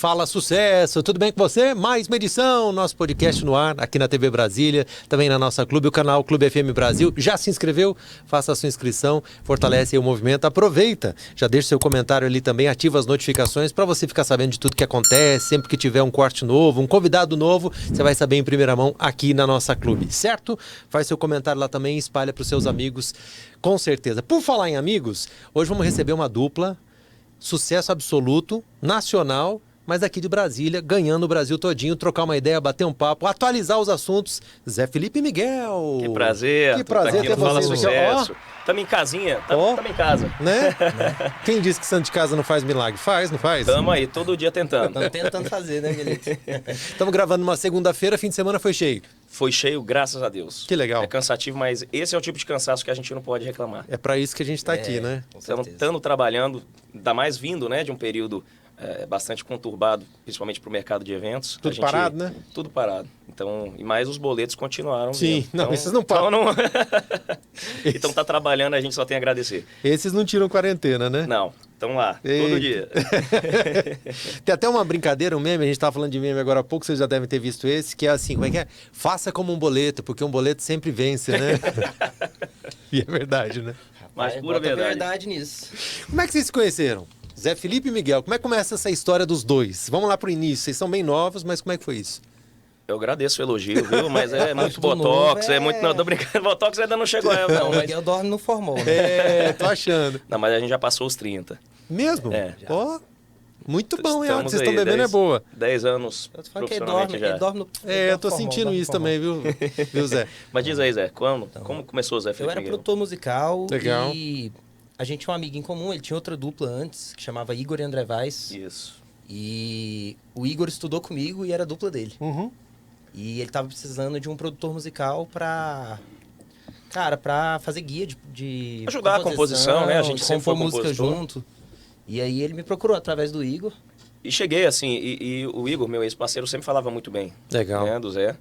Fala Sucesso, tudo bem com você? Mais uma edição, nosso podcast no ar, aqui na TV Brasília, também na nossa clube, o canal Clube FM Brasil. Já se inscreveu? Faça a sua inscrição, fortalece aí o movimento, aproveita, já deixa seu comentário ali também, ativa as notificações para você ficar sabendo de tudo que acontece, sempre que tiver um corte novo, um convidado novo, você vai saber em primeira mão aqui na nossa clube, certo? Faz seu comentário lá também e espalha para os seus amigos, com certeza. Por falar em amigos, hoje vamos receber uma dupla, sucesso absoluto, nacional, mas aqui de Brasília, ganhando o Brasil todinho, trocar uma ideia, bater um papo, atualizar os assuntos. Zé Felipe e Miguel. Que prazer. Que prazer ter Fala vocês. Sucesso. Tamo em casinha, tamo em casa. Né? Quem disse que santo de casa não faz milagre? Faz, não faz? Tamo aí, todo dia tentando. Estamos tentando fazer, né, Guilherme? Estamos gravando uma segunda-feira, fim de semana foi cheio. Foi cheio, graças a Deus. Que legal. É cansativo, mas esse é o tipo de cansaço que a gente não pode reclamar. É para isso que a gente está aqui, né? Estamos trabalhando, ainda mais vindo, né, de um período bastante conturbado, principalmente para o mercado de eventos. Tudo parado, né? Tudo parado. Então, e mais os boletos continuaram. Sim, vindo. não, Então, esses não param. Então tá trabalhando, a gente só tem a agradecer. Esses não tiram quarentena, né? Não, estão lá, todo dia. Tem até uma brincadeira, um meme, a gente estava falando de meme agora há pouco, vocês já devem ter visto esse, que é assim, como é que é? Faça como um boleto, porque um boleto sempre vence, né? E é verdade, né? Mas pura verdade. Verdade nisso. Como é que vocês se conheceram? Zé Felipe e Miguel, como é que começa essa história dos dois? Vamos lá pro início, vocês são bem novos, mas como é que foi isso? Eu agradeço o elogio, viu? Mas é muito Tudo botox, novo, é muito... Não, tô brincando, botox ainda não chegou a eu, não. O Miguel dorme no formol, né? É, tô achando. Não, mas a gente já passou os 30. Mesmo? É. Ó, muito bom, hein? A hora que Estamos vocês estão aí, bebendo é boa. 10 anos Eu tô falando que profissionalmente já. ele dorme no É, eu tô sentindo isso também, viu, Zé? Mas diz aí, Zé, como começou o Zé Eu Felipe era Miguel? produtor musical. Legal. E a gente tinha um amigo em comum, ele tinha outra dupla antes, que chamava Igor e André Vaz. Isso. E o Igor estudou comigo e era a dupla dele. Uhum. E ele tava precisando de um produtor musical pra fazer guia de Ajudar a composição, né? A gente sempre compor foi música compositor. junto. E aí ele me procurou através do Igor. E cheguei assim, e o Igor, meu ex-parceiro, sempre falava muito bem. Legal. Né, do Zé.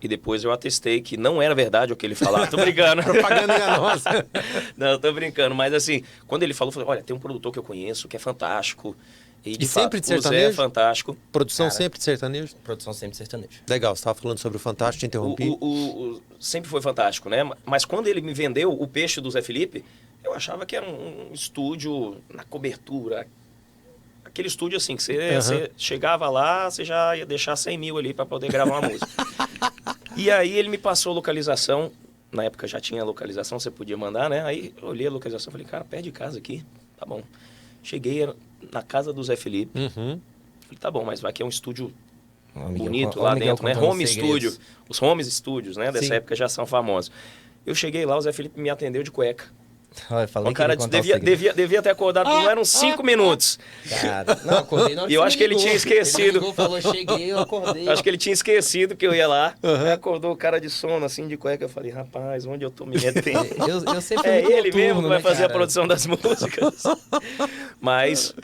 E depois eu atestei que não era verdade o que ele falava. Tô brincando. Propaganda enganosa. Não, tô brincando. Mas assim, quando ele falou, eu falei, olha, tem um produtor que eu conheço, que é fantástico. E de sempre de fato, o Zé é sertanejo? fantástico. Produção Cara. sempre de sertanejo? Produção sempre sertaneja. Legal, você estava falando sobre o Fantástico, te interrompi. Sempre foi fantástico, né? Mas quando ele me vendeu o peixe do Zé Felipe, eu achava que era um estúdio na cobertura. Aquele estúdio assim, que você chegava lá, você já ia deixar 100 mil ali para poder gravar uma música. E aí ele me passou a localização. Na época já tinha localização, você podia mandar, né? Aí eu olhei a localização e falei, cara, perto de casa aqui, tá bom. Cheguei na casa do Zé Felipe. Uhum. Falei, tá bom, mas vai que é um estúdio Miguel, bonito ó, lá o Miguel dentro, né? contando Home segredos. Studio. Os Home Studios, né? Dessa Sim. época já são famosos. Eu cheguei lá, o Zé Felipe me atendeu de cueca. Olha, falei O cara que disse, ele ia contar o segredo. devia ter acordado, não eram 5 minutos. Cara, não, acordei na hora E eu você acho que ele ligou. tinha esquecido. Ele ligou, falou, cheguei, eu acordei. Eu acho que ele tinha esquecido que eu ia lá. Aí acordou o cara de sono, assim, de cueca. Eu falei, rapaz, onde eu tô me metendo? Eu sempre fui É muito ele noturno, mesmo que vai né, fazer a cara? produção das músicas. Mas,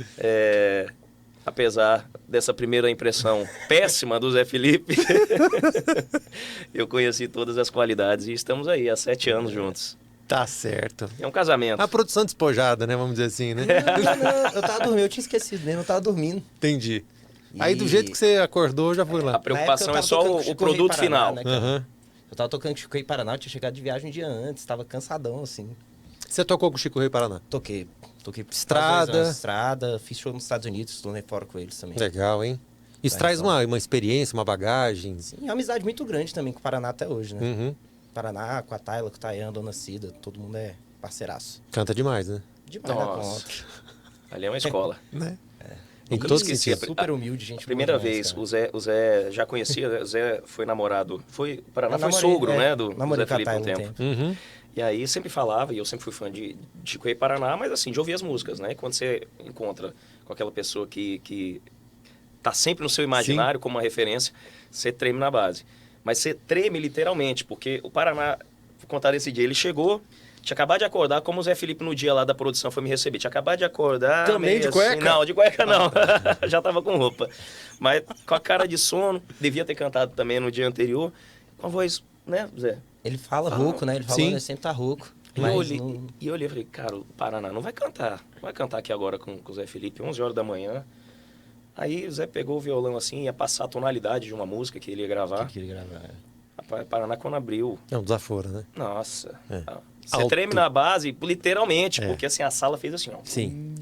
apesar dessa primeira impressão péssima do Zé Felipe, eu conheci todas as qualidades e estamos aí há 7 anos juntos. Tá certo. É um casamento. A produção despojada, né? Vamos dizer assim, né? Não, eu tava dormindo, eu tinha esquecido mesmo, eu tava dormindo. Entendi. E- Aí do jeito que você acordou, já foi A lá. preocupação Na época eu é só tava tocando o Chico Rei produto Paraná, final. né, cara? Aham. Eu tava tocando Chico Rei Paraná, eu tinha chegado de viagem um dia antes, tava cansadão, assim. Você tocou com o Chico Rei Paraná? Toquei Estrada. quase 2 anos, estrada, fiz show nos Estados Unidos, estou fora com eles também. Legal, hein? Isso É, traz então. uma experiência, uma bagagem. E uma amizade muito grande também com o Paraná até hoje, né? Uhum. Paraná, com a Tayla, com o Tayan, Dona Cida, todo mundo é parceiraço. Canta demais, né? Demais da Nossa. conta. Ali é uma escola. Né? Em Nunca todos me os esqueci. sentidos. Super humilde, gente. A primeira boa demais, vez, cara. o Zé já conhecia, o Zé foi namorado, o Paraná Eu foi namorei, sogro, né, do namorei Zé com a Felipe um Tayla tempo. Uhum. E aí sempre falava, e eu sempre fui fã de Chico Rei Paraná, mas assim, de ouvir as músicas, né? E quando você encontra com aquela pessoa que tá sempre no seu imaginário como uma referência, você treme na base. Mas você treme literalmente, porque o Paraná, vou contar esse dia, ele chegou, tinha acabado de acordar, como o Zé Felipe no dia lá da produção foi me receber. Tinha acabado de acordar. Também meio de cueca? Assim, não, de cueca não. Já tava com roupa. Mas com a cara de sono, devia ter cantado também no dia anterior, com a voz, né, Zé? Ele fala rouco, né? Ele fala, Sim. ele sempre tá rouco. E Mas eu olhei, não- e eu olhei e falei, cara, o Paraná não vai cantar. Não vai cantar aqui agora com o Zé Felipe, 11 horas da manhã. Aí o Zé pegou o violão assim, ia passar a tonalidade de uma música que ele ia gravar. Que ele gravar. Rapaz, Paraná quando abriu. É um desaforo, né? Nossa. É. Você Alto. treme na base, literalmente, É. porque assim, a sala fez assim, ó. Sim.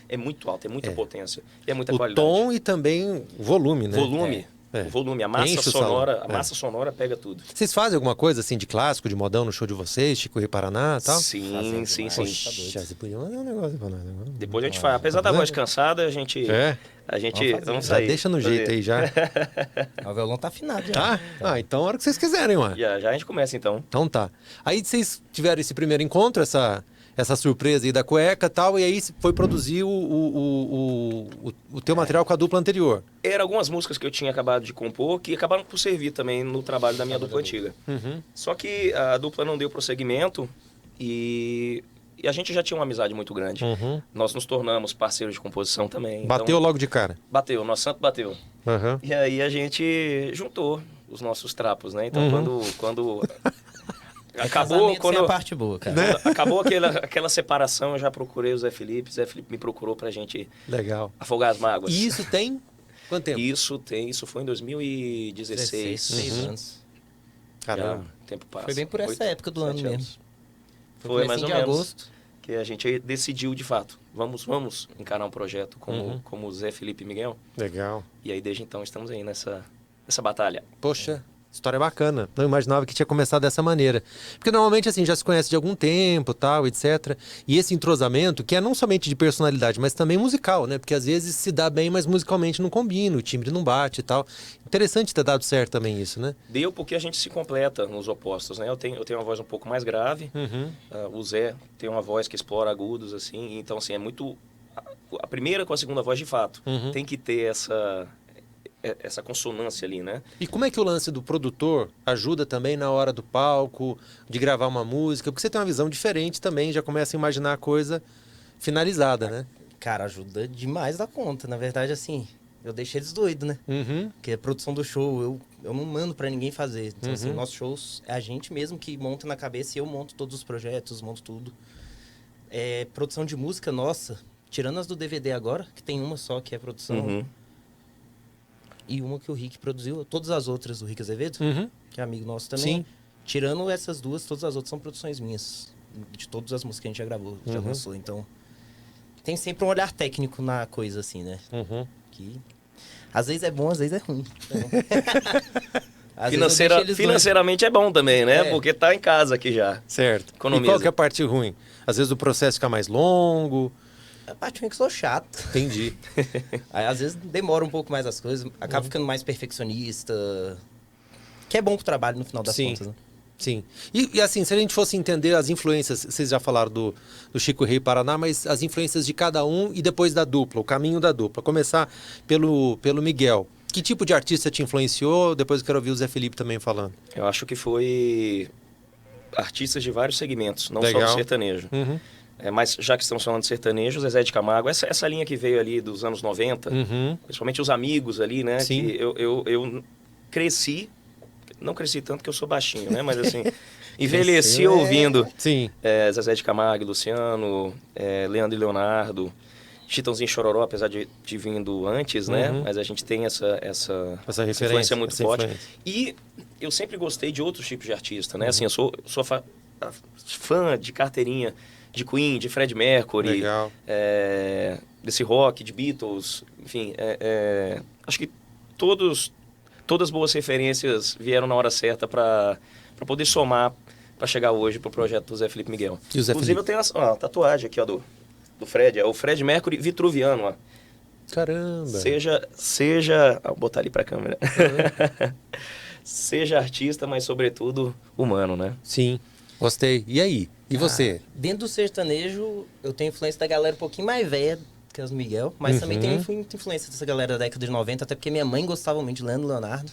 É muito alto, é muita potência. E é muita O qualidade. tom e também o volume, né? Volume. É. O volume, a Enche massa o salão. sonora, a É. massa sonora pega tudo. Vocês fazem alguma coisa assim de clássico, de modão no show de vocês, Chico Rei Paraná e tal? Sim, Fazendo sim, demais. sim. Tá doido. Poxa, você podia mandar um negócio pra nós. Né? Depois a gente faz. Apesar da voz cansada, a gente. É. Vamos Já sair. deixa no jeito aí já. O violão tá afinado já. Tá? Ah, então a hora que vocês quiserem, ué. Já a gente começa então. Então tá. Aí vocês tiveram esse primeiro encontro, essa surpresa aí da cueca e tal, e aí foi produzir o teu material com a dupla anterior. Eram algumas músicas que eu tinha acabado de compor que acabaram por servir também no trabalho da minha dupla antiga. Uhum. Só que a dupla não deu prosseguimento e a gente já tinha uma amizade muito grande. Uhum. Nós nos tornamos parceiros de composição também. Bateu então, logo de cara. bateu, nosso santo bateu. Uhum. E aí a gente juntou os nossos trapos, né? Então quando acabou, Casamento sem a parte boa, cara. Né? acabou aquela separação, eu já procurei o Zé Felipe me procurou pra gente Legal. afogar as mágoas. E isso tem quanto tempo? Isso foi em 2016. 16 anos. Caramba. Já, tempo passa. Foi bem por essa 8, época do ano 7 mesmo. anos. Foi Foi mais ou de menos. agosto. Que a gente decidiu de fato. Vamos encarar um projeto como o Zé Felipe e Miguel. Legal. E aí desde então estamos aí nessa batalha. Poxa, história bacana. Não imaginava que tinha começado dessa maneira. Porque normalmente assim, já se conhece de algum tempo, tal, etc. E esse entrosamento, que é não somente de personalidade, mas também musical, né? Porque às vezes se dá bem, mas musicalmente não combina, o timbre não bate e tal. Interessante ter dado certo também isso, né? Deu porque a gente se completa nos opostos, né? Eu tenho uma voz um pouco mais grave. O Zé tem uma voz que explora agudos, assim. Então, assim, é muito... A primeira com a segunda voz, de fato, tem que ter essa consonância ali, né? E como é que o lance do produtor ajuda também na hora do palco, de gravar uma música? Porque você tem uma visão diferente também, já começa a imaginar a coisa finalizada, né? Cara, ajuda demais da conta. Na verdade, assim, eu deixei eles doidos, né? Uhum. Porque a produção do show, eu não mando pra ninguém fazer. Então, assim, nossos shows é a gente mesmo que monta na cabeça e eu monto todos os projetos, monto tudo. Produção de música, nossa, tirando as do DVD agora, que tem uma só que é produção, e uma que o Rick produziu, todas as outras do Rick Azevedo, que é amigo nosso também. Sim. Tirando essas duas, todas as outras são produções minhas. De todas as músicas que a gente já gravou, já lançou. Então, tem sempre um olhar técnico na coisa, assim, né? Que às vezes é bom, às vezes é ruim. Então, às vezes eu deixo eles Financeiramente é bom também, né? É. Porque tá em casa aqui já. Certo. Economiza. E qual que é a parte ruim? Às vezes o processo fica mais longo. A parte ruim é que eu sou chato. Entendi. Aí, às vezes demora um pouco mais as coisas, acaba ficando mais perfeccionista. Que é bom pro trabalho no final das Sim. contas, né? Sim. E assim, se a gente fosse entender as influências, vocês já falaram do Chico Rei Paraná, mas as influências de cada um e depois da dupla, o caminho da dupla. Começar pelo Miguel. Que tipo de artista te influenciou? Depois eu quero ouvir o Zé Felipe também falando. Eu acho que foi artistas de vários segmentos, não Legal. só do sertanejo. Mas já que estamos falando de sertanejo, Zezé de Camargo, essa linha que veio ali dos anos 90, principalmente os amigos ali, né? Sim. Que eu cresci, não cresci tanto que eu sou baixinho, né? Mas assim, envelheci Cresceu, ouvindo Sim. Zezé de Camargo, Luciano, Leandro e Leonardo, Chitãozinho e Chororó, apesar de vindo antes, né? Mas a gente tem essa referência, influência muito essa forte. influência. E eu sempre gostei de outros tipos de artista, né? Assim, eu sou fã de carteirinha de Queen, de Freddie Mercury, Legal. desse rock, de Beatles, enfim. Acho que todas as boas referências vieram na hora certa para poder somar, para chegar hoje pro projeto do Zé Felipe Miguel. E o Zé Inclusive, Felipe? eu tenho uma tatuagem aqui, ó, do Fred. É o Fred Mercury vitruviano, ó. Caramba. Vou botar ali pra câmera. Seja artista, mas sobretudo humano, né? Sim. Gostei. E aí? E você? Dentro do sertanejo, eu tenho influência da galera um pouquinho mais velha que as do Miguel, mas também tenho muita influência dessa galera da década de 90, até porque minha mãe gostava muito de Leandro e Leonardo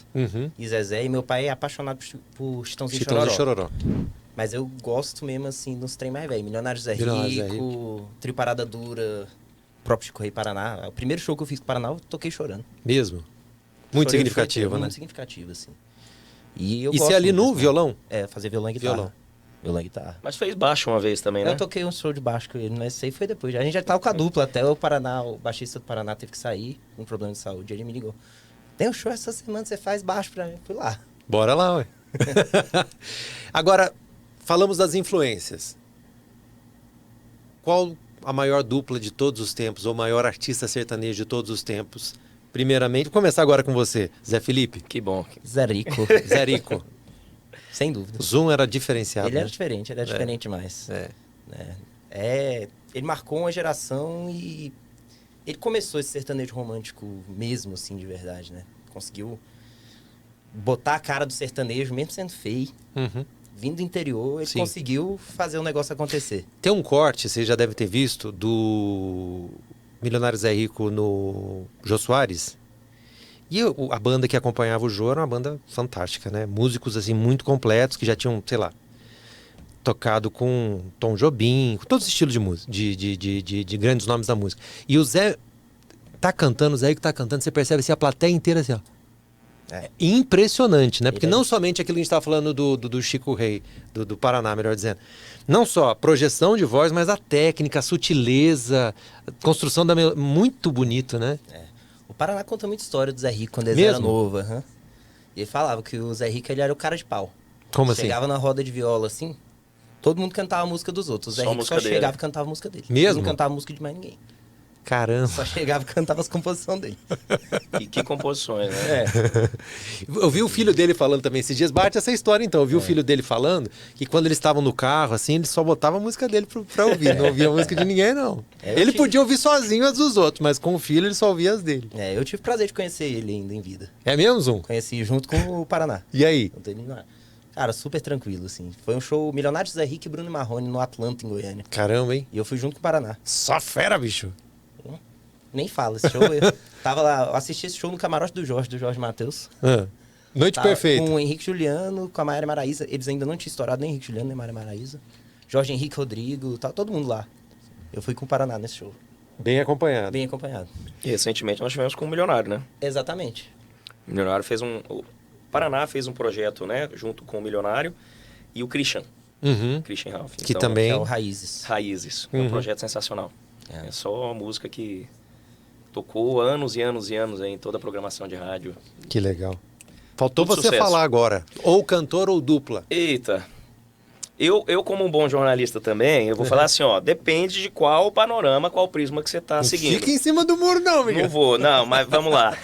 e Zezé, e meu pai é apaixonado por Chitãozinho e Chitãozinho Chororó. e Chororó. Mas eu gosto mesmo, assim, dos trem mais velho. Milionários Zé Milionários Zé Rico, Trio Parada Dura, próprio Chico Rei Paraná. O primeiro show que eu fiz com o Paraná, eu toquei chorando. Mesmo? Muito Chorei, significativo, foi né? Muito significativo, assim. E eu E gosto você ali muito no desse violão? fazer violão e guitarra. Violão. Violão e guitarra. Mas fez baixo uma vez também, né? Eu toquei um show de baixo com ele, mas isso aí foi depois. A gente já tava com a dupla, até o Paraná, o baixista do Paraná teve que sair com um problema de saúde. Ele me ligou. Tem um show essa semana, você faz baixo pra mim. Fui lá. Bora lá, ué. Agora, falamos das influências. Qual a maior dupla de todos os tempos, ou maior artista sertanejo de todos os tempos? Primeiramente, vou começar agora com você, Zé Felipe. Que bom. Zé Rico. Zé Rico. Sem dúvida. O Zoom era diferenciado. Ele era né? diferente, ele era diferente demais. É. Ele marcou uma geração e ele começou esse sertanejo romântico mesmo, assim, de verdade, né? Conseguiu botar a cara do sertanejo, mesmo sendo feio. Uhum. Vindo do interior, ele Sim. conseguiu fazer o negócio acontecer. Tem um corte, você já deve ter visto, do Milionário Zé Rico no Jô Soares. E a banda que acompanhava o Jô era uma banda fantástica, né? Músicos, assim, muito completos, que já tinham, sei lá, tocado com Tom Jobim, com todos os estilos de música, de grandes nomes da música. E o Zé tá cantando, o Zé Rico tá cantando, você percebe assim, a plateia inteira assim, ó. É impressionante, né? Porque não somente aquilo que a gente estava falando do Chico Rei, do Paraná, melhor dizendo. Não só a projeção de voz, mas a técnica, a sutileza, a construção da melodia. Muito bonito, né? O Paraná conta muita história do Zé Rico quando ele era novo. E ele falava que o Zé Rico ele era o cara de pau. Como assim? Chegava na roda de viola assim, todo mundo cantava a música dos outros. O Zé Rico só chegava e cantava a música dele. Mesmo? Ele não cantava a música de mais ninguém. Caramba. Só chegava e cantava as composições dele. E que composições, né? Eu vi o filho dele falando também esses dias, bate essa história então. Eu vi o filho dele falando que quando eles estavam no carro, assim, ele só botava a música dele pra ouvir. Não ouvia a música de ninguém, não. Ele podia ouvir sozinho as dos outros, mas com o filho ele só ouvia as dele. Eu tive o prazer de conhecer ele ainda em vida. É mesmo, Zoom? Conheci junto com o Paraná. E aí? Cara, super tranquilo, assim. Foi um show Milionário Zé Rico e Bruno Marrone no Atlanta, em Goiânia. Caramba, hein? E eu fui junto com o Paraná. Só fera, bicho. Nem fala, esse show. Eu tava lá, eu assisti esse show no camarote do Jorge Matheus. Noite perfeita. Com o Henrique Juliano, com a Maiara Maraíza. Eles ainda não tinham estourado nem Henrique Juliano, nem Maiara Maraíza. Jorge Henrique Rodrigo, tá todo mundo lá. Eu fui com o Paraná nesse show. Bem acompanhado. Bem acompanhado. E recentemente nós tivemos com o Milionário, né? Exatamente. O Milionário fez o Paraná fez um projeto, né? Junto com o Milionário e o Christian. Christian Ralph. Que então, também... Que é o Raízes. Raízes. Um projeto sensacional. É só uma música que tocou anos e anos e anos aí em toda a programação de rádio. Que legal. Faltou Muito você sucesso. falar agora. Ou cantor ou dupla. Eita. Eu como um bom jornalista também, eu vou falar assim, ó, depende de qual panorama, qual prisma que você tá seguindo. Fica em cima do muro não, Miguel. Não vou, não, mas vamos lá.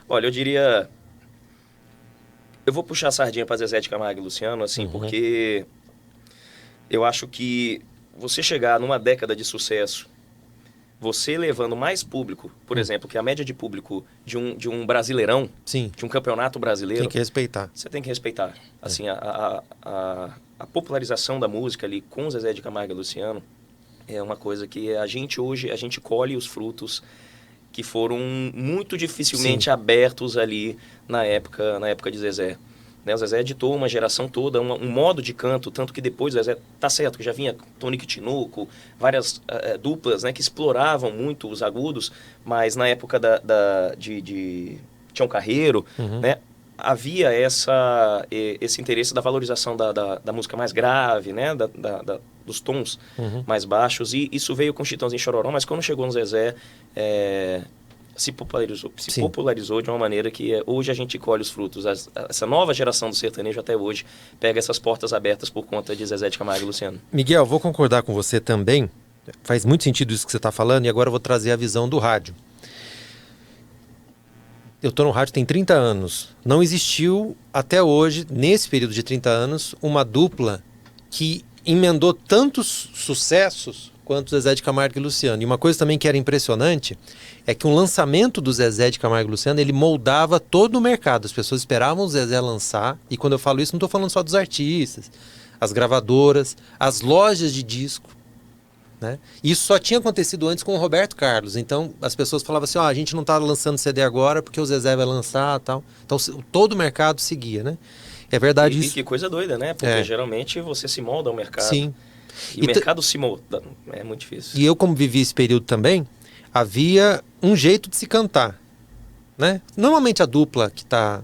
Olha, eu diria... Eu vou puxar a sardinha para Zezé de Camargo e Luciano, assim, porque eu acho que você chegar numa década de sucesso, você levando mais público, por exemplo, que a média de público de um brasileirão, Sim. de um campeonato brasileiro, Tem que respeitar. você tem que respeitar. Assim, a popularização da música ali com Zezé de Camargo e Luciano é uma coisa que a gente hoje, a gente colhe os frutos que foram muito dificilmente abertos ali na época de Zezé. Né? O Zezé editou uma geração toda, um modo de canto, tanto que depois o Zezé, tá certo, que já vinha Tonico e Tinoco, várias duplas, né, que exploravam muito os agudos, mas na época de Tião Carreiro, né, havia esse interesse da valorização da música mais grave, né, dos tons mais baixos, e isso veio com Chitãozinho e Chororó, mas quando chegou no Zezé, se popularizou de uma maneira que hoje a gente colhe os frutos. Essa nova geração do sertanejo até hoje pega essas portas abertas por conta de Zezé de Camargo e Luciano. Miguel, vou concordar com você também. Faz muito sentido isso que você está falando e agora eu vou trazer a visão do rádio. Eu estou no rádio tem 30 anos. Não existiu até hoje, nesse período de 30 anos, uma dupla que emendou tantos sucessos quanto Zezé de Camargo e Luciano. E uma coisa também que era impressionante é que o lançamento do Zezé de Camargo e Luciano, ele moldava todo o mercado. As pessoas esperavam o Zezé lançar, e quando eu falo isso, não estou falando só dos artistas, as gravadoras, as lojas de disco, né? Isso só tinha acontecido antes com o Roberto Carlos. Então, as pessoas falavam assim, a gente não está lançando CD agora porque o Zezé vai lançar e tal. Então, todo o mercado seguia, né? É verdade isso. E que coisa doida, né? Porque geralmente você se molda ao mercado. Sim. E o mercado se molda. É muito difícil. E eu, como vivi esse período também, havia um jeito de se cantar, né? Normalmente a dupla que tá...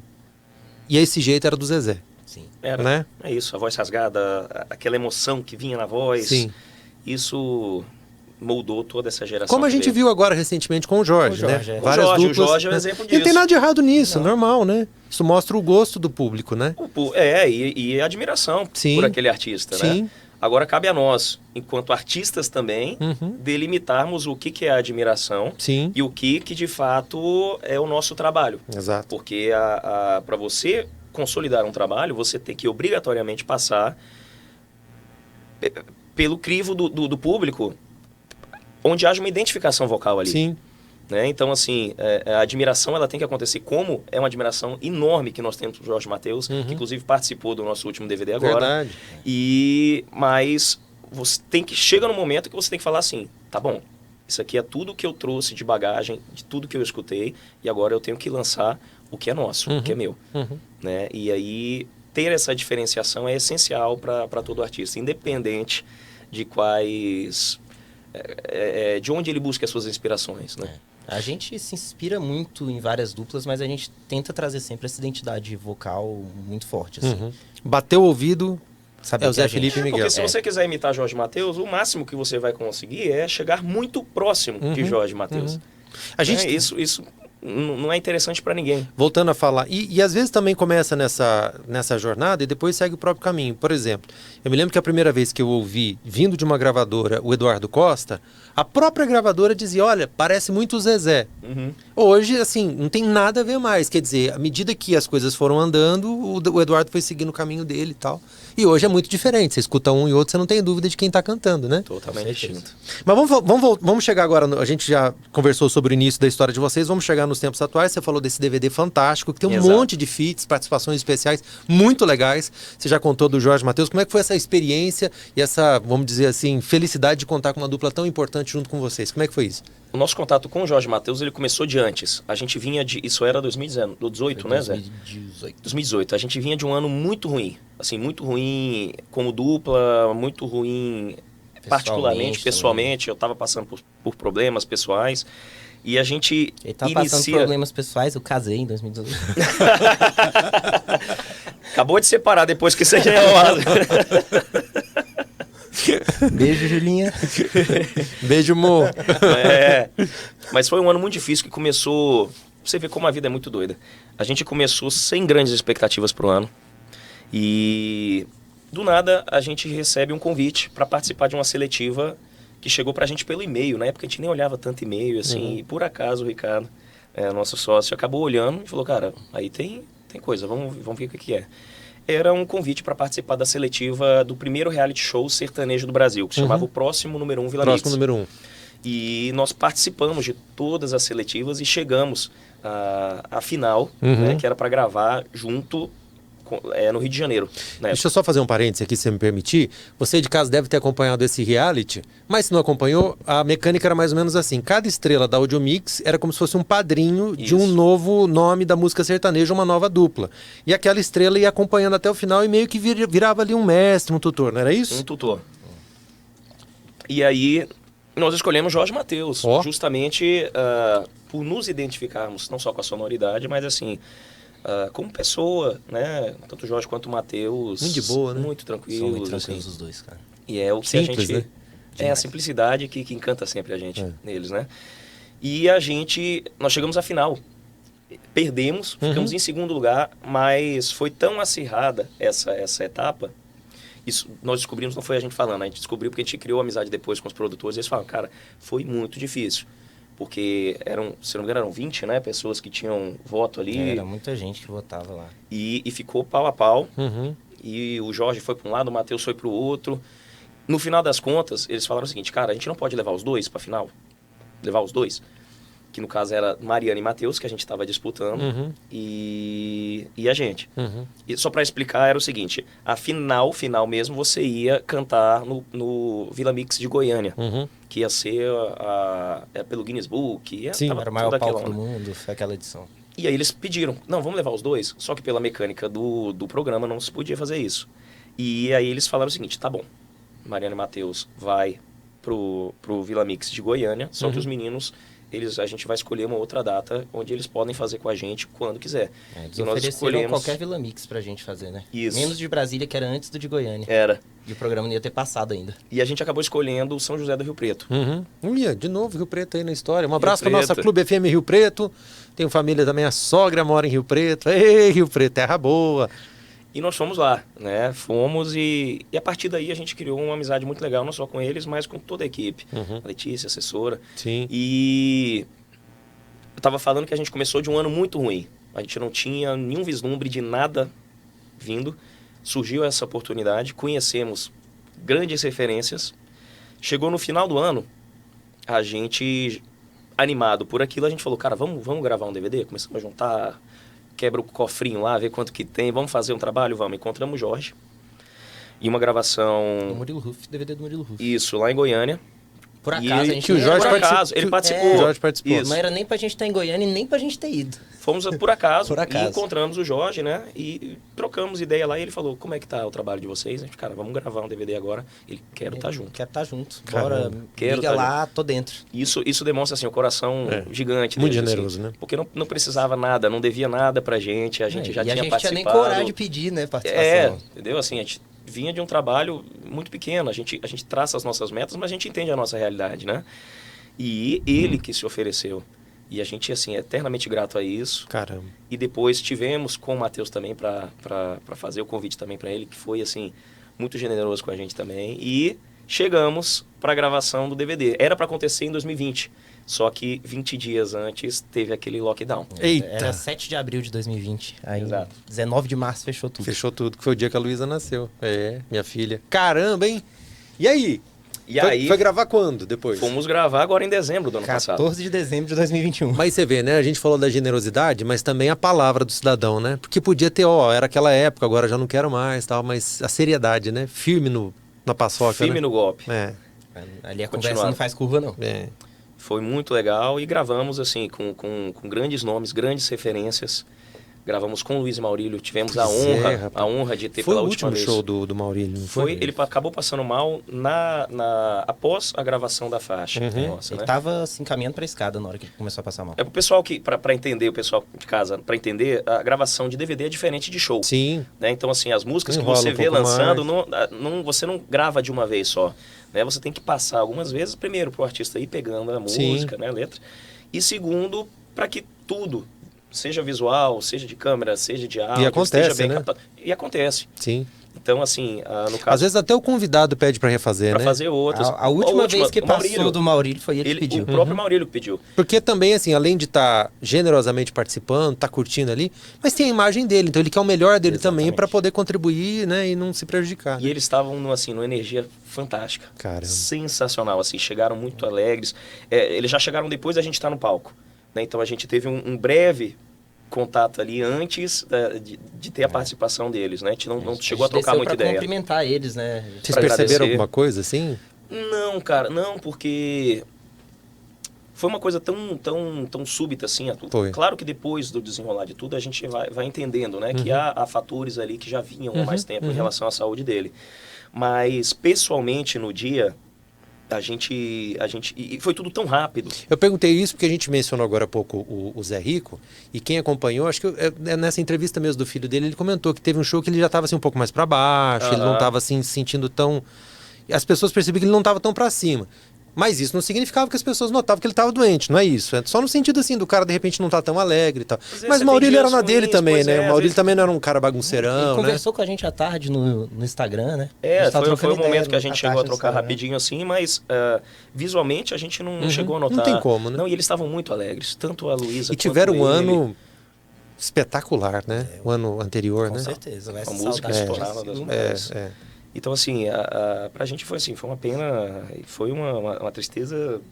E esse jeito era do Zezé. Sim. Era, né? É isso, a voz rasgada, aquela emoção que vinha na voz. Sim. Isso moldou toda essa geração. Como a gente viu agora recentemente com o Jorge, Com o Jorge, né? é. Várias o duplas, Jorge é um né? exemplo E não tem disso. nada de errado nisso, Não. normal, né? Isso mostra o gosto do público, né? E a admiração Sim. por aquele artista, Sim. né? Agora cabe a nós, enquanto artistas também, Uhum. delimitarmos o que é a admiração Sim. e o que de fato é o nosso trabalho. Exato. Porque para você consolidar um trabalho, você tem que obrigatoriamente passar pelo crivo do público, onde haja uma identificação vocal ali. Sim. Né? Então, assim, a admiração ela tem que acontecer, como é uma admiração enorme que nós temos do Jorge Mateus, que inclusive participou do nosso último DVD agora. Verdade. Mas você chega no momento que você tem que falar assim, tá bom, isso aqui é tudo que eu trouxe de bagagem, de tudo que eu escutei, e agora eu tenho que lançar o que é nosso, o que é meu. Né? E aí, ter essa diferenciação é essencial para todo artista, independente de quais... de onde ele busca as suas inspirações, né? A gente se inspira muito em várias duplas, mas a gente tenta trazer sempre essa identidade vocal muito forte, assim. Bateu o ouvido, Sabe é o que Zé a gente- Felipe e Miguel. Porque se você quiser imitar Jorge Mateus, o máximo que você vai conseguir é chegar muito próximo de Jorge Mateus. A gente, Isso não é interessante para ninguém. voltando a falar, e às vezes também começa nessa jornada e depois segue o próprio caminho. Por exemplo, eu me lembro que a primeira vez que eu ouvi, vindo de uma gravadora, o Eduardo Costa, a própria gravadora dizia, olha, parece muito o Zezé. Hoje, assim, não tem nada a ver mais. Quer dizer, à medida que as coisas foram andando, o Eduardo foi seguindo o caminho dele e tal. E hoje é muito diferente. Você escuta um e outro, você não tem dúvida de quem está cantando, né? Totalmente distinto. Mas vamos chegar agora, a gente já conversou sobre o início da história de vocês, vamos chegar nos tempos atuais. Você falou desse DVD fantástico, que tem um Exato. monte de feats, participações especiais muito legais. Você já contou do Jorge Mateus. Como é que foi essa experiência e essa, vamos dizer assim, felicidade de contar com uma dupla tão importante junto com vocês? Como é que foi isso? O nosso contato com o Jorge Mateus, ele começou de antes. A gente vinha de... Isso era 2018, né, Zé? 2018. 2018. A gente vinha de um ano muito ruim. Assim, muito ruim como dupla, muito ruim particularmente, pessoalmente. Eu estava passando por problemas pessoais. E a gente Ele tá passando por problemas pessoais, eu casei em 2018. Acabou de separar depois que você já é enrolado. Beijo, Julinha. Beijo, amor. Mas foi um ano muito difícil que começou... Você vê como a vida é muito doida. A gente começou sem grandes expectativas pro ano. E do nada a gente recebe um convite para participar de uma seletiva que chegou pra gente pelo e-mail. Na época a gente nem olhava tanto e-mail, assim. E por acaso o Ricardo, nosso sócio, acabou olhando e falou, cara, aí tem coisa, vamos ver o que é. Era um convite para participar da seletiva do primeiro reality show sertanejo do Brasil, que se chamava o Próximo Número 1 Vila Mix. Próximo número 1. E nós participamos de todas as seletivas e chegamos à final, né, que era para gravar junto no Rio de Janeiro. Né? Deixa eu só fazer um parênteses aqui, se você me permitir. Você de casa deve ter acompanhado esse reality, mas se não acompanhou, a mecânica era mais ou menos assim. Cada estrela da Audiomix era como se fosse um padrinho de um Isso. novo nome da música sertaneja, uma nova dupla. E aquela estrela ia acompanhando até o final e meio que virava ali um mestre, um tutor, não era isso? Um tutor. E aí nós escolhemos Jorge Mateus, Ó. justamente por nos identificarmos não só com a sonoridade, mas assim, como pessoa, né? Tanto o Jorge quanto o Mateus. Muito de boa, né? Muito São tranquilos. muito tranquilos assim. os dois, cara. E é o que Simples, a gente... né? É a simplicidade que encanta sempre a gente neles, né? E nós chegamos à final. Perdemos, ficamos em segundo lugar, mas foi tão acirrada essa etapa. Isso nós descobrimos, não foi a gente falando, a gente descobriu porque a gente criou amizade depois com os produtores. E eles falaram, cara, foi muito difícil. Porque se não me engano, eram 20, né, pessoas que tinham voto ali. Era muita gente que votava lá. E ficou pau a pau. Uhum. E o Jorge foi para um lado, o Mateus foi para o outro. No final das contas, eles falaram o seguinte, cara, a gente não pode levar os dois para a final. Levar os dois. Que no caso era Mariana e Mateus, que a gente estava disputando. E a gente. E só para explicar, era o seguinte, a final mesmo, você ia cantar no Vila Mix de Goiânia. Que ia ser pelo Guinness Book. Sim, Era o maior toda aquela palco do onda. mundo, foi aquela edição. E aí eles pediram, não, vamos levar os dois. Só que pela mecânica do programa não se podia fazer isso. E aí eles falaram o seguinte, tá bom, Mariana e Mateus vai pro Vila Mix de Goiânia, só que os meninos a gente vai escolher uma outra data onde eles podem fazer com a gente quando quiser. Eles E nós ofereceram escolhemos... qualquer Vila Mix pra gente fazer, né? Isso. Menos de Brasília, que era antes do de Goiânia. Era. E o programa não ia ter passado ainda. E a gente acabou escolhendo o São José do Rio Preto. De novo, Rio Preto aí na história. Um abraço para nossa Preto. Clube FM Rio Preto. Tenho família também, a sogra mora em Rio Preto. Ei, Rio Preto, terra boa. E nós fomos lá, né? Fomos e a partir daí a gente criou uma amizade muito legal, não só com eles, mas com toda a equipe. A Letícia, assessora. Sim. E eu tava falando que a gente começou de um ano muito ruim. A gente não tinha nenhum vislumbre de nada vindo. Surgiu essa oportunidade, conhecemos grandes referências. Chegou no final do ano, a gente, animado por aquilo, a gente falou, cara, vamos gravar um DVD? Começamos a juntar, quebra o cofrinho lá, ver quanto que tem, vamos fazer um trabalho? Vamos. Encontramos o Jorge. E uma gravação... Do Murilo Huff, DVD do Murilo Huff. Isso, lá em Goiânia. Por acaso, E a ele- gente que o nem Jorge era- participou. ele participou. O Jorge participou. Isso. Não era nem pra gente estar em Goiânia e nem pra gente ter ido. Fomos por acaso, Por acaso. e encontramos o Jorge, né? E trocamos ideia lá e ele falou, como é que tá o trabalho de vocês? A gente, cara, vamos gravar um DVD agora. Ele, quero estar junto. Quero estar junto. Caramba. Bora, Quero liga tá lá, tô dentro. Isso demonstra, assim, o coração gigante Muito deles, generoso, assim, né? Porque não precisava nada, não devia nada pra gente, a gente já e tinha a gente participado. tinha nem coragem de pedir, né, participação. Entendeu? Assim, a gente vinha de um trabalho muito pequeno, a gente traça as nossas metas, mas a gente entende a nossa realidade, né? E ele que se ofereceu. E a gente, assim, é eternamente grato a isso. Caramba. E depois tivemos com o Matheus também para fazer o convite também para ele, que foi, assim, muito generoso com a gente também. E chegamos para a gravação do DVD. Era para acontecer em 2020, só que 20 dias antes teve aquele lockdown. Eita. Era 7 de abril de 2020. Aí, Exato. 19 de março, fechou tudo. Fechou tudo, que foi o dia que a Luísa nasceu. É, minha filha. Caramba, hein? E aí? E foi, aí foi gravar quando depois? fomos gravar agora em dezembro do ano passado. 14 de dezembro de 2021. Mas você vê, né? A gente falou da generosidade, mas também a palavra do cidadão, né? Porque podia ter, ó, era aquela época, agora já não quero mais, tal, mas a seriedade, né? Firme na paçoca, Firme né? no golpe. É, Ali a conversa Continuado. não faz curva, não. é. Foi muito legal e gravamos, assim, com grandes nomes, grandes referências. Gravamos com o Luiz e Maurílio, tivemos a Pois é, honra, rapaz. a honra de ter Foi o pela última último vez. show do Maurílio, não foi? Ele acabou passando mal após a gravação da faixa. Nossa, Ele né? tava assim, caminhando pra escada na hora que ele começou a passar mal. É pro pessoal que, para entender, o pessoal de casa, para entender, a gravação de DVD é diferente de show. Sim. Né? Então, assim, as músicas Enrola que você um vê pouco lançando, mais. você não grava de uma vez só. Né? Você tem que passar algumas vezes, primeiro, pro artista ir pegando a música, né, a letra. E segundo, para que tudo, seja visual, seja de câmera, seja de áudio, acontece, esteja bem né? captado. E acontece. Sim. Então, assim, no Às caso, vezes até o convidado pede pra refazer, para né? fazer outras. A última vez que o passou Maurílio, do Maurílio foi ele que pediu. O próprio Maurílio que pediu. Porque também, assim, além de estar generosamente participando, tá curtindo ali, mas tem a imagem dele, então ele quer o melhor dele também Exatamente. para poder contribuir, né, e não se prejudicar. E eles estavam, assim, numa energia fantástica. Caramba. Sensacional, assim, chegaram muito alegres. Eles já chegaram depois da gente estar no palco, né? Então a gente teve um breve contato ali antes de ter a participação deles, né? A gente não chegou a trocar desceu muita pra ideia. cumprimentar eles, né? Vocês pra perceberam agradecer. alguma coisa, assim? Não, cara, não, porque foi uma coisa tão súbita assim. Foi. Claro que depois do desenrolar de tudo, a gente vai entendendo, né? Que há fatores ali que já vinham há mais tempo em relação à saúde dele. Mas, pessoalmente, no dia, a gente... E foi tudo tão rápido. Eu perguntei isso porque a gente mencionou agora há pouco o Zé Rico, e quem acompanhou, acho que nessa entrevista mesmo do filho dele, ele comentou que teve um show que ele já estava assim, um pouco mais para baixo, ele não estava assim, se sentindo tão... As pessoas percebiam que ele não estava tão para cima. Mas isso não significava que as pessoas notavam que ele estava doente, não é isso. É só no sentido assim, do cara de repente não tá tão alegre e tal. Às vezes Mas você o Maurílio tem era dias na dele ruins, também, pois né? é, O às Maurílio vezes- também não era um cara Ele bagunceirão, né? conversou com a gente à tarde no Instagram, né? A É, gente tava foi trocando um momento ideia que a gente à chegou a tarde no trocar Instagram. rapidinho assim, mas visualmente a gente não chegou a Não notar. tem como, né? Não, e eles estavam muito alegres, tanto a Luísa E quanto tiveram um ele. ano espetacular, né? O ano anterior, Com né? certeza. Vai A ser música saudade estourava disso. das mulheres. É. Então, assim, pra gente foi assim, foi uma pena, e foi uma tristeza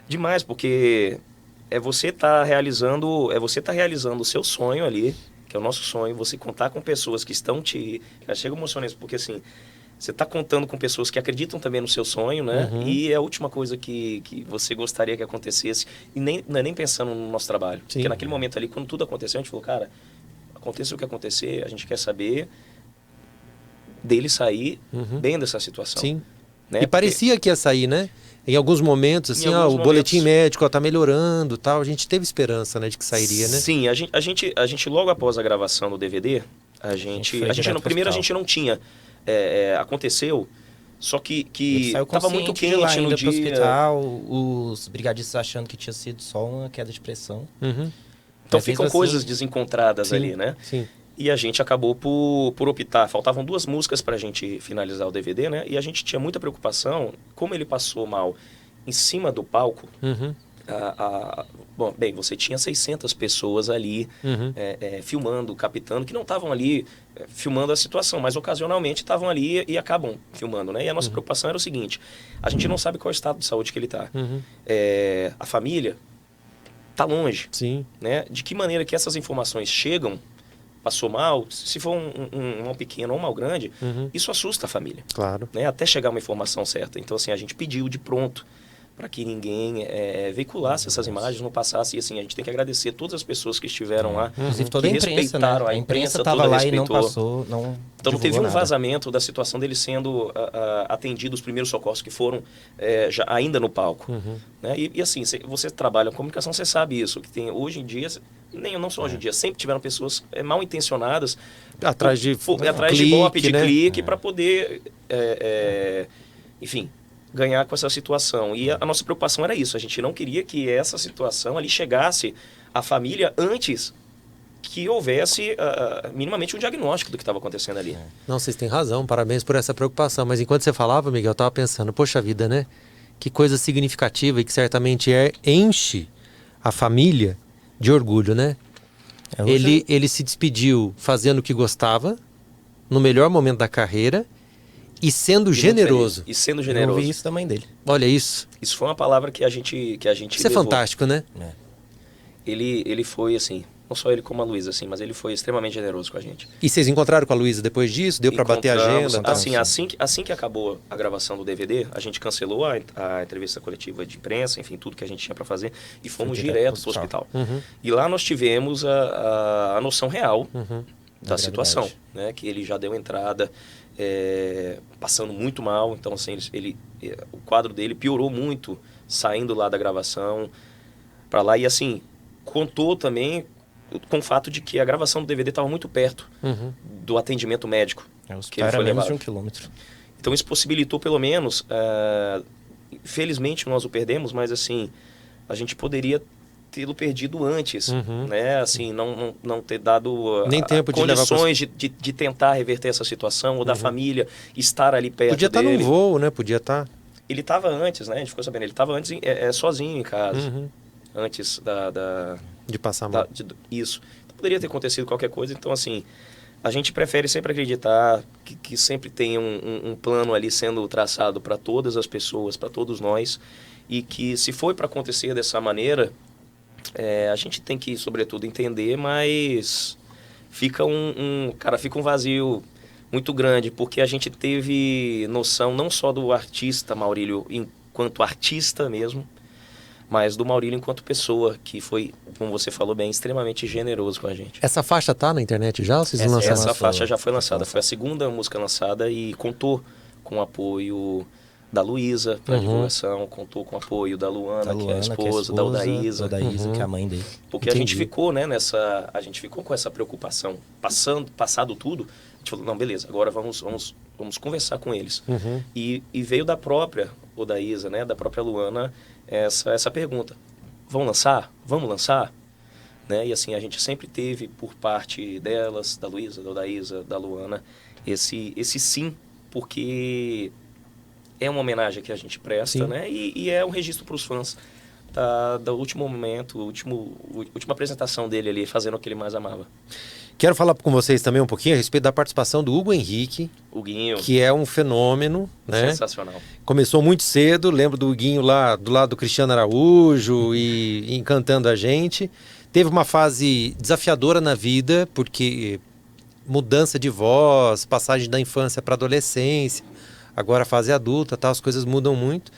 demais, porque você tá realizando o seu sonho ali, que é o nosso sonho, você contar com pessoas que estão já chega emocionante, porque assim, você tá contando com pessoas que acreditam também no seu sonho, né? E é a última coisa que você gostaria que acontecesse, e não é nem pensando no nosso trabalho. Sim. Porque naquele momento ali, quando tudo aconteceu, a gente falou, cara, aconteça o que acontecer, a gente quer saber dele sair bem dessa situação. Sim. Né? E parecia que ia sair, né? Em alguns momentos, assim, alguns o boletim momentos. médico tá melhorando, tal. A gente teve esperança, né, de que sairia, né? Sim, a gente logo após a gravação do DVD, foi direto primeiro a pro gente não tinha, aconteceu, só que Ele saiu tava muito consciente de lá quente no ainda pro dia. hospital, os brigadistas achando que tinha sido só uma queda de pressão. Uhum. Então Mas ficam mesmo coisas assim- desencontradas Sim, ali, né? sim. E a gente acabou por optar. Faltavam 2 músicas pra gente finalizar o DVD, né? E a gente tinha muita preocupação, como ele passou mal em cima do palco. Uhum. Bom, bem, você tinha 600 pessoas ali Uhum. filmando, captando, que não estavam ali filmando a situação, mas ocasionalmente estavam ali e acabam filmando, né? E a nossa preocupação era o seguinte: a gente não sabe qual é o estado de saúde que ele está. Uhum. A família está longe, Sim. né? De que maneira que essas informações chegam, passou mal, se for um mal pequeno ou um mal grande, Uhum. isso assusta a família, Claro. né? Até chegar uma informação certa. Então, assim, a gente pediu de pronto para que ninguém veiculasse essas imagens, não passasse. E, assim, a gente tem que agradecer todas as pessoas que estiveram lá, Inclusive toda a que imprensa, né? respeitaram, A imprensa toda tava lá e não respeitou. passou, não Então não teve divulgou um nada. vazamento da situação dele sendo atendido, os primeiros socorros que foram já ainda no palco. Uhum. Né? E assim, você trabalha com comunicação, você sabe isso, que tem hoje em dia, não só hoje em dia, sempre tiveram pessoas mal intencionadas Atrás de atrás de clique, golpe, de né? clique, para poder, enfim, ganhar com essa situação. E a nossa preocupação era isso, a gente não queria que essa situação ali chegasse à família antes que houvesse minimamente um diagnóstico do que estava acontecendo ali. Não, vocês têm razão, parabéns por essa preocupação. Mas enquanto você falava, Miguel, eu estava pensando, poxa vida, né? Que coisa significativa e que certamente enche a família de orgulho, né? Ele se despediu fazendo o que gostava, no melhor momento da carreira, e sendo generoso. E sendo Eu generoso. ouvi isso da mãe dele. Olha isso. Isso foi uma palavra que a gente Isso é levou. fantástico, né? Ele foi assim, não só ele como a Luísa, assim, mas ele foi extremamente generoso com a gente. E vocês encontraram com a Luísa depois disso? Deu para bater a Encontramos, agenda? assim que acabou a gravação do DVD, a gente cancelou a entrevista coletiva de imprensa, enfim, tudo que a gente tinha para fazer, e fomos direto para o hospital. Uhum. E lá nós tivemos a noção real da Da situação, gravidade. né? Que ele já deu entrada, passando muito mal, então assim, o quadro dele piorou muito saindo lá da gravação para lá, e assim, contou também com o fato de que a gravação do DVD estava muito perto Uhum. do atendimento médico O que ele hospital era foi menos levado. de 1 quilômetro. Então isso possibilitou pelo menos, felizmente nós o perdemos, mas assim, a gente poderia tê-lo perdido antes, né? Assim, não ter dado Nem tempo de levar condições de tentar reverter essa situação, ou da família estar ali perto Podia estar dele. num voo, né? Podia estar. Ele estava antes, né? A gente ficou sabendo, ele estava antes sozinho em casa, antes De passar mal. isso. Então, poderia ter acontecido qualquer coisa, então assim, a gente prefere sempre acreditar que sempre tem um plano ali sendo traçado para todas as pessoas, para todos nós, e que se foi para acontecer dessa maneira, a gente tem que, sobretudo, entender, mas fica fica um vazio muito grande, porque a gente teve noção não só do artista Maurílio enquanto artista mesmo, mas do Maurílio enquanto pessoa, que foi, como você falou bem, extremamente generoso com a gente. Essa faixa tá na internet já? Ou vocês não lançaram? Essa faixa já foi lançada, foi a segunda música lançada e contou com o apoio da Luísa para divulgação, contou com o apoio da Luana, que é a esposa, da Odaísa. Que é a mãe dele. Porque a gente ficou, né, a gente ficou com essa preocupação, passado tudo, a gente falou, não, beleza, agora vamos conversar com eles. E veio da própria Odaísa, né, da própria Luana, essa pergunta, vamos lançar? Né? E assim, a gente sempre teve por parte delas, da Luísa, da Odaísa, da Luana, esse sim, porque é uma homenagem que a gente presta, né? E é um registro para os fãs do último momento, última apresentação dele ali, fazendo o que ele mais amava. Quero falar com vocês também um pouquinho a respeito da participação do Hugo Henrique, O Guinho, que é um fenômeno, né? sensacional. Começou muito cedo, lembro do Huguinho lá do lado do Cristiano Araújo e encantando a gente. Teve uma fase desafiadora na vida, porque mudança de voz, passagem da infância para a adolescência, agora a fase adulta, tá, as coisas mudam muito.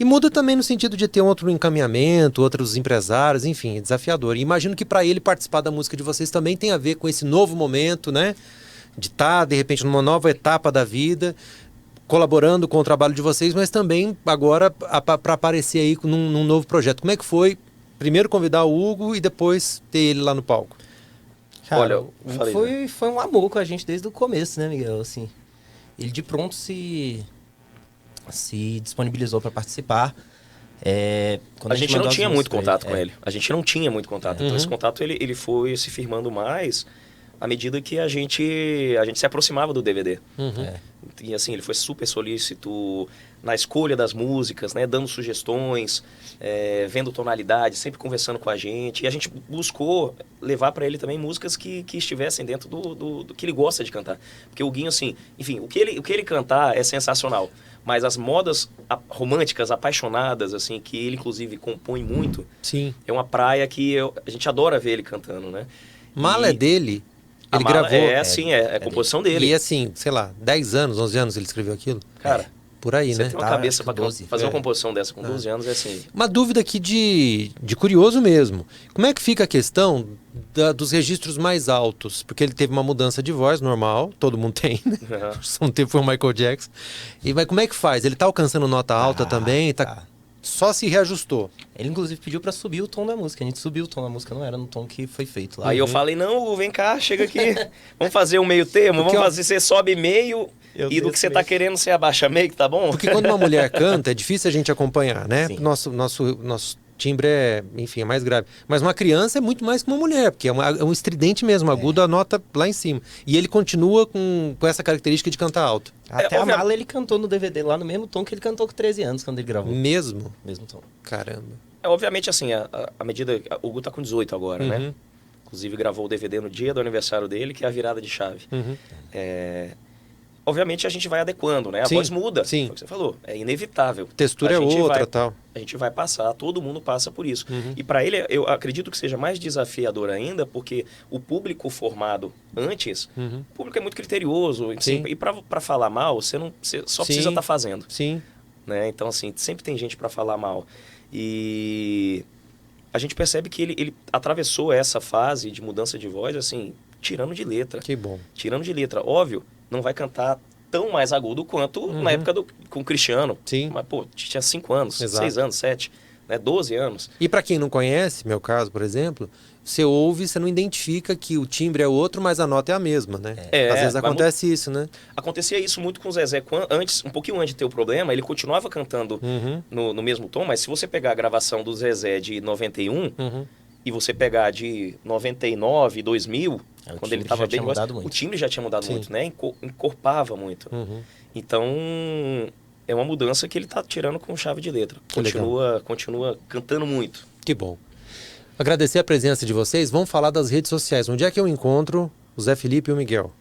E muda também no sentido de ter outro encaminhamento, outros empresários, enfim, é desafiador. E imagino que para ele participar da música de vocês também tem a ver com esse novo momento, né? De estar, de repente, numa nova etapa da vida. colaborando com o trabalho de vocês, mas também agora para aparecer aí num novo projeto. Como é que foi primeiro convidar o Hugo e depois ter ele lá no palco? Cara, Olha, foi um amor com a gente desde o começo, né, Miguel? Assim, ele de pronto se disponibilizou para participar. A gente não tinha muito contato com ele. A gente não tinha muito contato. Então esse contato ele foi se firmando mais à medida que a gente se aproximava do DVD. E assim, ele foi super solícito na escolha das músicas, né, dando sugestões, vendo tonalidade, sempre conversando com a gente. E a gente buscou levar para ele também músicas que estivessem dentro do que ele gosta de cantar. Porque o Guinho, assim, enfim, o que ele cantar é sensacional. Mas as modas românticas, apaixonadas, assim, que ele inclusive compõe muito, Sim. é uma praia que a gente adora ver ele cantando, né? Mala é dele. Ele Mala gravou. É composição dele. E assim, sei lá, 10 anos, 11 anos ele escreveu aquilo? Cara, por aí, você né? tem uma cabeça para 12. fazer uma composição dessa com 12 anos, é assim... Uma dúvida aqui de curioso mesmo. Como é que fica a questão dos registros mais altos? Porque ele teve uma mudança de voz normal, todo mundo tem, né? Só não teve foi o Michael Jackson. Mas como é que faz? Ele tá alcançando nota alta também? Tá. Só se reajustou. Ele, inclusive, pediu pra subir o tom da música. A gente subiu o tom da música, não era no tom que foi feito lá. Aí eu falei, não, Hugo, vem cá, chega aqui. Vamos fazer um meio termo, vamos fazer, você sobe meio e do que você tá querendo, você abaixa meio, que tá bom? Porque quando uma mulher canta, é difícil a gente acompanhar, né? Sim. Nosso timbre é mais grave. Mas uma criança é muito mais que uma mulher, porque é um estridente mesmo, agudo, a nota lá em cima. E ele continua com essa característica de cantar alto. Até a Mala ele cantou no DVD lá no mesmo tom que ele cantou com 13 anos quando ele gravou. Mesmo? Mesmo tom. Caramba. Obviamente, assim, a medida... O Hugo tá com 18 agora, né? Inclusive gravou o DVD no dia do aniversário dele, que é a virada de chave. Obviamente a gente vai adequando, né? A voz muda, sim. foi o que você falou. É inevitável. Textura é outra, tal. A gente vai passar, todo mundo passa por isso. E para ele, eu acredito que seja mais desafiador ainda, porque o público formado antes, o público é muito criterioso. Assim, e para falar mal, você só precisa estar fazendo. Sim. Né? Então, assim, sempre tem gente para falar mal. E a gente percebe que ele atravessou essa fase de mudança de voz, assim, tirando de letra. Que bom. Tirando de letra. Óbvio, não vai cantar tão mais agudo quanto na época com o Cristiano. Sim. Mas, pô, tinha 5 anos, Exato. 6 anos, 7, né? 12 anos. E para quem não conhece, meu caso, por exemplo, você ouve, você não identifica que o timbre é outro, mas a nota é a mesma, né? Às vezes acontece isso, né? Acontecia isso muito com o Zezé. Um pouquinho antes de ter o problema, ele continuava cantando no mesmo tom, mas se você pegar a gravação do Zezé de 91 e você pegar de 99, 2000... quando ele estava bem, o timbre já tinha mudado muito, né? Encorpava muito. Então, é uma mudança que ele está tirando com chave de letra. Continua cantando muito. Que bom. Agradecer a presença de vocês. Vamos falar das redes sociais. Onde é que eu encontro o Zé Felipe e o Miguel?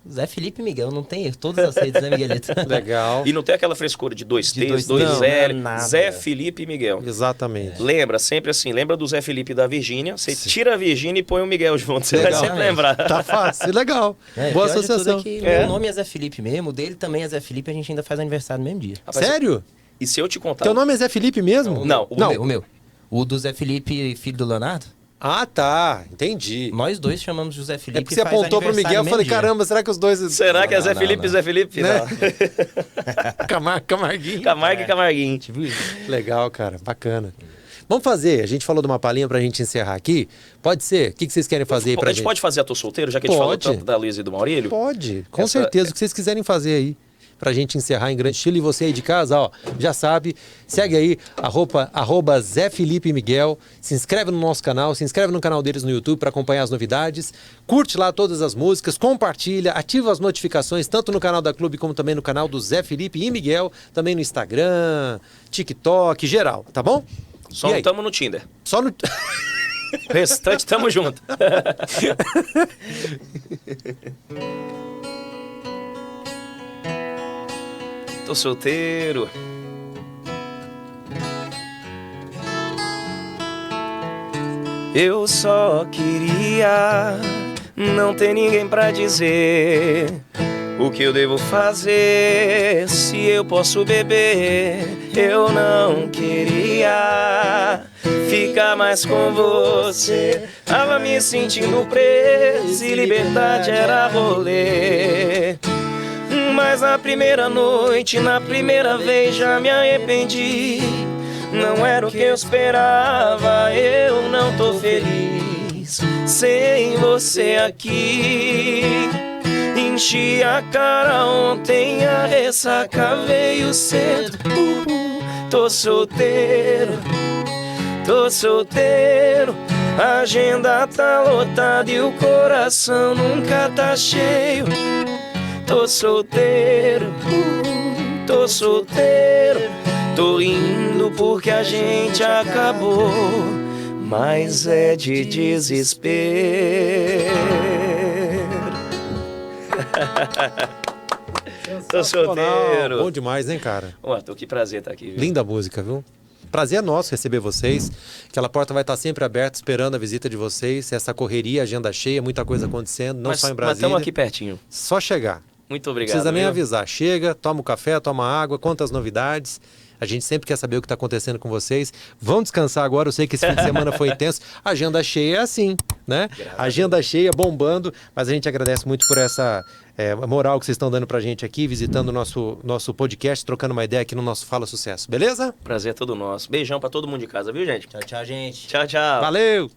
Zé Felipe e Miguel, não tem erro. Todas as redes, né, Miguelito? Legal. E não tem aquela frescura de 2 T's, 2 não, L, não é Zé Felipe e Miguel. Exatamente. Lembra, sempre assim, lembra do Zé Felipe e da Virgínia, você tira a Virgínia e põe o Miguel junto, você vai sempre lembrar. Tá fácil, legal. Boa associação. Meu nome é Zé Felipe mesmo, o dele também é Zé Felipe, a gente ainda faz aniversário no mesmo dia. Rapaz, sério? E se eu te contar... Teu nome é Zé Felipe mesmo? Não, o meu. O do Zé Felipe, filho do Leonardo? Ah, tá. Entendi. Nós dois chamamos José Felipe. É porque você apontou pro Miguel, eu falei, caramba, será que os dois... Será que é Zé Felipe e Zé Felipe? Né? Não. Camarguinho. Camargo e Camarguinho. Legal, cara. Bacana. Vamos fazer, a gente falou de uma palhinha pra gente encerrar aqui. Pode ser? O que vocês querem fazer aí pra gente? A gente pode fazer a Tô Solteiro, já que a gente falou tanto da Luísa e do Maurílio? Pode, com certeza. O que vocês quiserem fazer aí, pra gente encerrar em grande estilo. E você aí de casa, ó, já sabe, segue aí, @ Zé Felipe Miguel, se inscreve no nosso canal, se inscreve no canal deles no YouTube para acompanhar as novidades, curte lá todas as músicas, compartilha, ativa as notificações, tanto no canal da Clube como também no canal do Zé Felipe e Miguel, também no Instagram, TikTok, geral, tá bom? Só não estamos no Tinder. Só no... O restante, tamo junto. Tô solteiro. Eu só queria não ter ninguém pra dizer o que eu devo fazer, se eu posso beber. Eu não queria ficar mais com você. Tava me sentindo preso e liberdade era rolê. Mas na primeira noite, na primeira vez já me arrependi. Não era o que eu esperava, eu não tô feliz sem você aqui. Enchi a cara ontem, a ressaca veio cedo. Tô solteiro, a agenda tá lotada e o coração nunca tá cheio. Tô solteiro, tô rindo porque a gente acabou, mas é de desespero. Tô solteiro. Bom demais, hein, cara? Ó, tô que prazer estar aqui, viu? Linda música, viu? Prazer é nosso receber vocês. Aquela porta vai estar sempre aberta, esperando a visita de vocês. Essa correria, agenda cheia, muita coisa acontecendo, não só em Brasília. Mas estamos aqui pertinho. Só chegar. Muito obrigado. Não precisa nem avisar. Chega, toma um café, toma água, conta as novidades. A gente sempre quer saber o que está acontecendo com vocês. Vão descansar agora, eu sei que esse fim de semana foi intenso. A agenda cheia é assim, né? Agenda cheia, bombando, mas a gente agradece muito por essa moral que vocês estão dando pra gente aqui, visitando o nosso podcast, trocando uma ideia aqui no nosso Fala Sucesso, beleza? Prazer é todo nosso. Beijão pra todo mundo de casa, viu, gente? Tchau, tchau, gente. Tchau, tchau. Valeu!